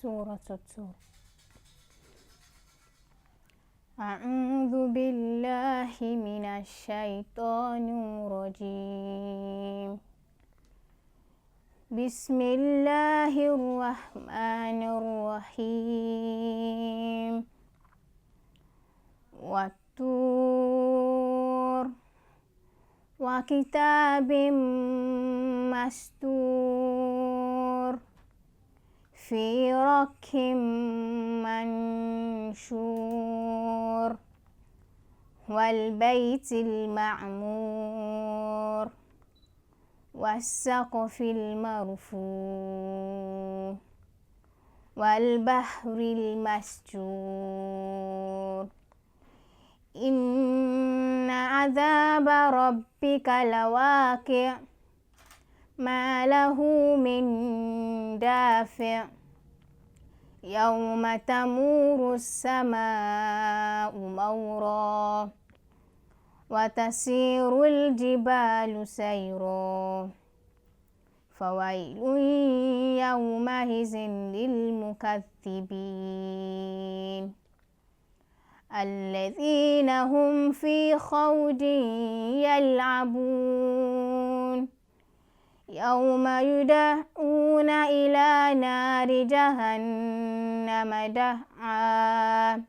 سورة الطور. أعوذ بالله من الشيطان الرجيم. بسم الله الرحمن الرحيم. والطور وكتاب مسطور في رق منشور والبيت المعمور والسقف المرفوع والبحر المسجور إن عذاب ربك لواقع ما له من دافع يوم تمور السماء مورا وتسير الجبال سيرا فويل يومئذ للمكذبين الذين هم في خوض يلعبون يوم يدعون إلى نار جهنم دعا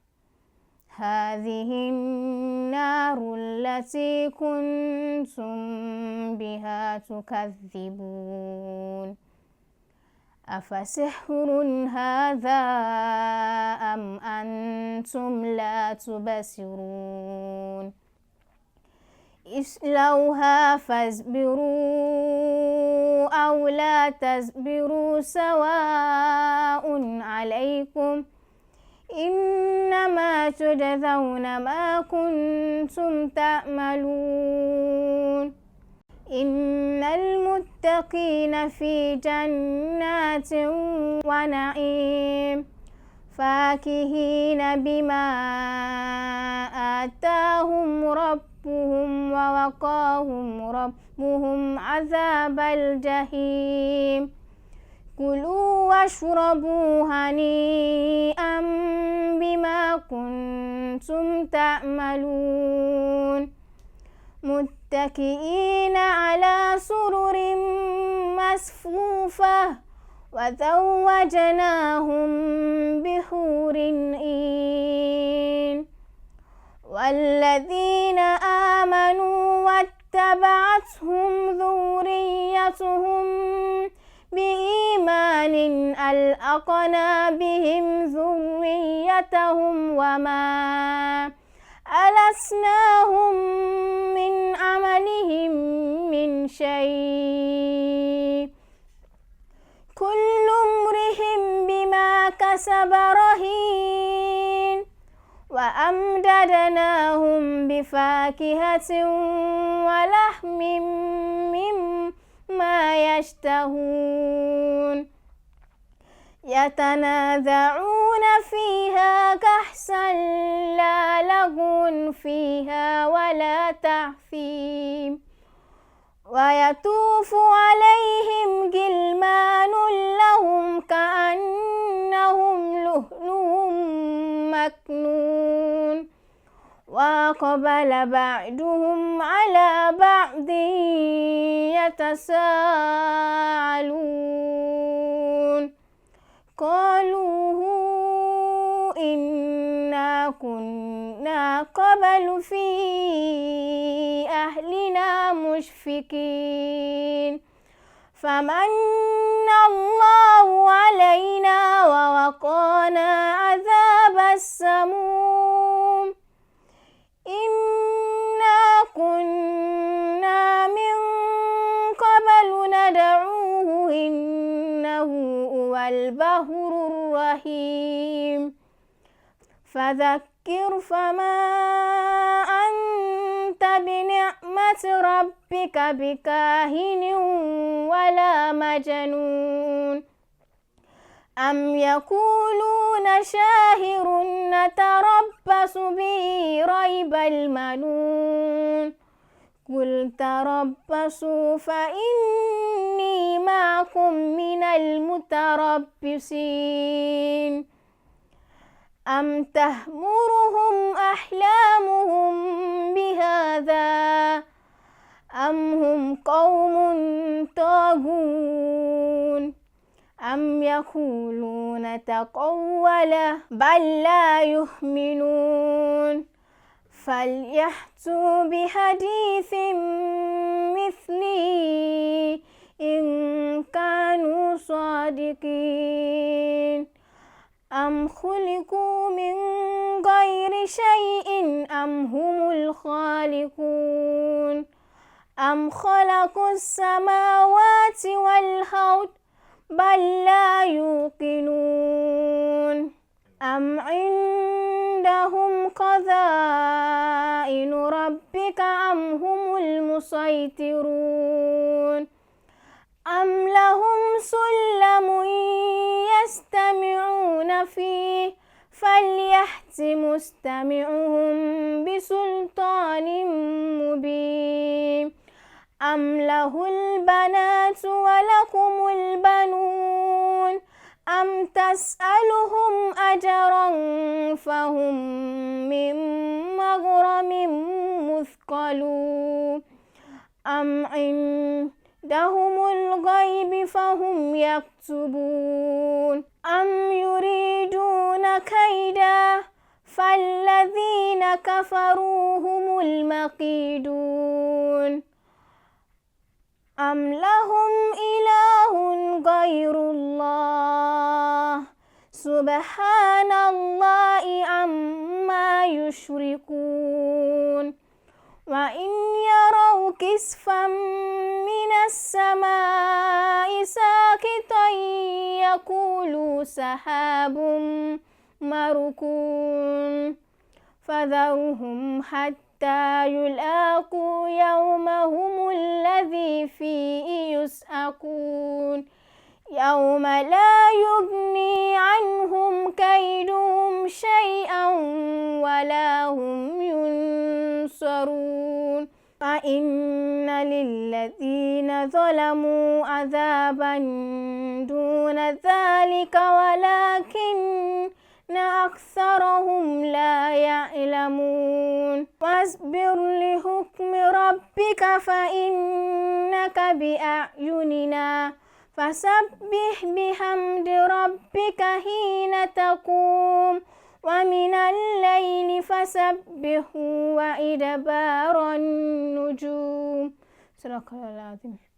هذه النار التي كنتم بها تكذبون أفسحر هذا أم أنتم لا تبصرون اصلوها فاصبروا أو لا تصبروا سواء عليكم إنما تجزون ما كنتم تعملون إن المتقين في جنات ونعيم فاكهين بما آتاهم ربهم ووقاهم ربهم عذاب الجحيم كلوا واشربوا هنيئا بما كنتم تعملون متكئين على سرر مصفوفة وزوجناهم بحور عين والذين آمنوا واتبعتهم ذريتهم بإيمان ألحقنا بهم ذريتهم وما ألتناهم من عملهم من شيء كل امرئ بما كسب رهين وأمددناهم بفاكهة ولحم مما يشتهون يتنازعون فيها كأسا لا لغو فيها ولا تأثيم ويطوف عليهم غلمان لهم كأنهم لؤلؤ مكنون وأقبل بعضهم على بعض يتساءلون قالوا إنا كنا قبل في أهلنا مشفقين فمن الله علينا ووقانا عذاب السموم إنا كنا من قبل ندعوه إنه هو البر الرحيم فذكر فما أنت بنعمة ربك بكاهن ولا مجنون أم يقولون شاعر نتربص به ريب المنون قل تربصوا فإني معكم من المتربصين أم تأمرهم أحلامهم بهذا أم هم قوم طاغون أم يقولون تقوله بل لا يؤمنون فليأتوا بحديث مثله إن كانوا صادقين أم خلقوا من غير شيء أم هم الخالقون أم خلقوا السماوات والأرض بل لا يوقنون أم عندهم خزائن ربك أم هم المسيطرون أم لهم سلم يستمعون فيه فليأت مستمعهم بسلطان مبين أم له البنات ولكم البنون أم تسألهم أجرا فهم من مغرم مثقلون أم عندهم الغيب فهم يكتبون أم يريدون كيدا فالذين كفروا هم المكيدون أم لهم إله غير الله سبحان الله عما يشركون وإن يروا كسفا من السماء ساقطا يقولوا سحاب مركون فذرهم حتى يلاقوا يومهم الذي فيه يسأكون يوم لا يغني عنهم كيدهم شيئا ولا هم ينصرون فإن للذين ظلموا عذابا دون ذلك ولكن أكثرهم لا يعلمون واصبر لحكم ربك فإنك بأعيننا فسبح بحمد ربك حين تقوم ومن الليل فسبحه وإدبار النجوم صدق الله العظيم.